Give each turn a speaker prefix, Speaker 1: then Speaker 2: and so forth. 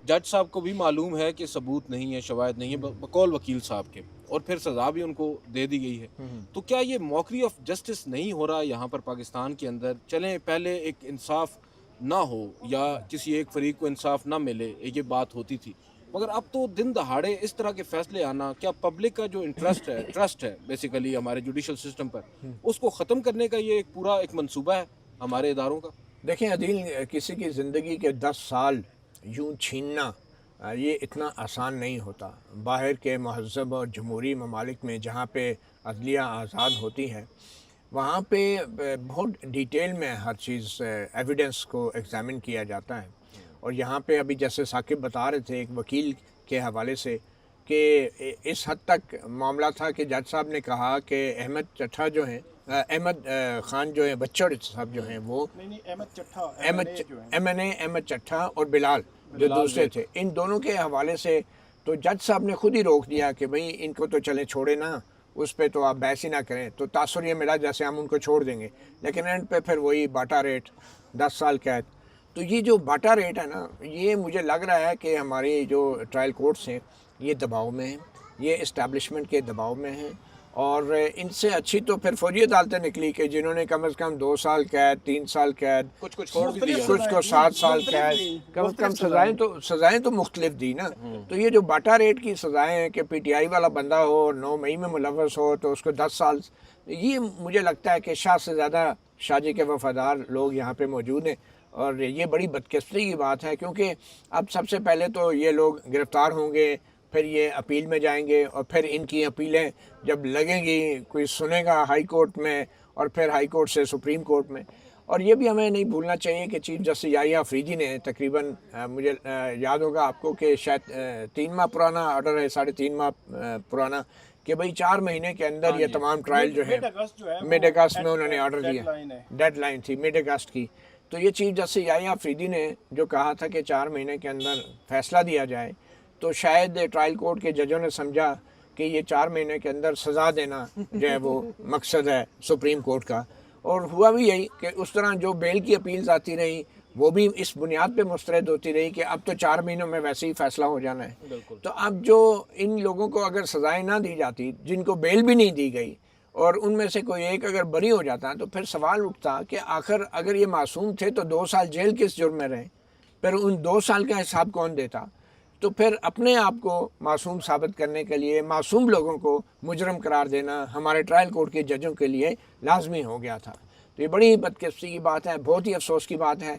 Speaker 1: جج صاحب کو بھی معلوم ہے کہ ثبوت نہیں ہے، شواہد نہیں ہے، بقول وکیل صاحب کے، اور پھر سزا بھی ان کو دے دی گئی ہے. تو کیا یہ موکری آف جسٹس نہیں ہو رہا یہاں پر پاکستان کے اندر؟ چلیں پہلے ایک انصاف نہ ہو یا کسی ایک فریق کو انصاف نہ ملے، یہ بات ہوتی تھی، مگر اب تو دن دہاڑے اس طرح کے فیصلے آنا، کیا پبلک کا جو انٹرسٹ ہے، ٹرسٹ ہے بیسیکلی ہمارے جوڈیشل سسٹم پر، اس کو ختم کرنے کا یہ ایک پورا ایک منصوبہ ہے ہمارے اداروں کا؟
Speaker 2: دیکھیں عدیل، کسی کی زندگی کے 10 سال یوں چھیننا یہ اتنا آسان نہیں ہوتا. باہر کے مہذب اور جمہوری ممالک میں جہاں پہ عدلیہ آزاد ہوتی ہے، وہاں پہ بہت ڈیٹیل میں ہر چیز ایویڈنس کو ایگزامن کیا جاتا ہے. اور یہاں پہ ابھی جیسے ثاقب بتا رہے تھے ایک وکیل کے حوالے سے کہ اس حد تک معاملہ تھا کہ جج صاحب نے کہا کہ احمد چٹھا جو ہیں، احمد خان جو ہیں، بچڑ صاحب جو ہیں، وہ
Speaker 3: احمد چٹھا
Speaker 2: احمد چٹھا اور بلال جو دوسرے تھے، ان دونوں کے حوالے سے تو جج صاحب نے خود ہی روک دیا کہ بھئی ان کو تو چلیں چھوڑے نا، اس پہ تو آپ بحث ہی نہ کریں. تو تاثر یہ ملا جیسے ہم ان کو چھوڑ دیں گے، لیکن اینڈ پہ پھر وہی باٹا ریٹ 10 سال قید. تو یہ جو باٹا ریٹ ہے نا، یہ مجھے لگ رہا ہے کہ ہماری جو ٹرائل کورٹس ہیں یہ دباؤ میں ہیں، یہ اسٹیبلشمنٹ کے دباؤ میں ہیں. اور ان سے اچھی تو پھر فوجی عدالتیں نکلی کہ جنہوں نے کم از کم 2 سال قید، 3 سال قید،
Speaker 1: کچھ چھوڑ بھی دیا.
Speaker 2: کچھ کو 7 سال قید، کم از کم سزائیں تو مختلف دی نا. تو یہ جو باٹا ریٹ کی سزائیں ہیں کہ پی ٹی آئی والا بندہ ہو، 9 مئی میں ملوث ہو تو اس کو 10 سال، یہ مجھے لگتا ہے کہ شاہ سے زیادہ شاہ جی کے وفادار لوگ یہاں پہ موجود ہیں. اور یہ بڑی بدقسمتی کی بات ہے، کیونکہ اب سب سے پہلے تو یہ لوگ گرفتار ہوں گے، پھر یہ اپیل میں جائیں گے، اور پھر ان کی اپیلیں جب لگیں گی، کوئی سنے گا ہائی کورٹ میں، اور پھر ہائی کورٹ سے سپریم کورٹ میں. اور یہ بھی ہمیں نہیں بھولنا چاہیے کہ چیف جسٹس یحییٰ افریدی نے تقریباً مجھے یاد ہوگا آپ کو کہ شاید 3 ماہ پرانا آرڈر ہے، 3.5 ماہ پرانا، کہ بھئی 4 مہینے کے اندر یہ تمام ٹرائل جو ہے مڈ اگست میں انہوں نے آرڈر دیا، ڈیڈ لائن تھی مڈ اگست کی. تو یہ چیف جسٹس یحییٰ افریدی نے جو کہا تھا کہ 4 مہینے کے اندر فیصلہ دیا جائے، تو شاید ٹرائل کورٹ کے ججوں نے سمجھا کہ یہ 4 مہینے کے اندر سزا دینا جو ہے وہ مقصد ہے سپریم کورٹ کا. اور ہوا بھی یہی کہ اس طرح جو بیل کی اپیلز آتی رہی وہ بھی اس بنیاد پہ مسترد ہوتی رہی کہ اب تو 4 مہینوں میں ویسے ہی فیصلہ ہو جانا ہے. تو اب جو ان لوگوں کو اگر سزائیں نہ دی جاتی، جن کو بیل بھی نہیں دی گئی، اور ان میں سے کوئی ایک اگر بری ہو جاتا، تو پھر سوال اٹھتا کہ آخر اگر یہ معصوم تھے تو 2 سال جیل کس جرم میں رہے، پھر ان 2 سال کا حساب کون دیتا؟ تو پھر اپنے آپ کو معصوم ثابت کرنے کے لیے معصوم لوگوں کو مجرم قرار دینا ہمارے ٹرائل کورٹ کے ججوں کے لیے لازمی ہو گیا تھا. تو یہ بڑی بدقسمتی کی بات ہے، بہت ہی افسوس کی بات ہے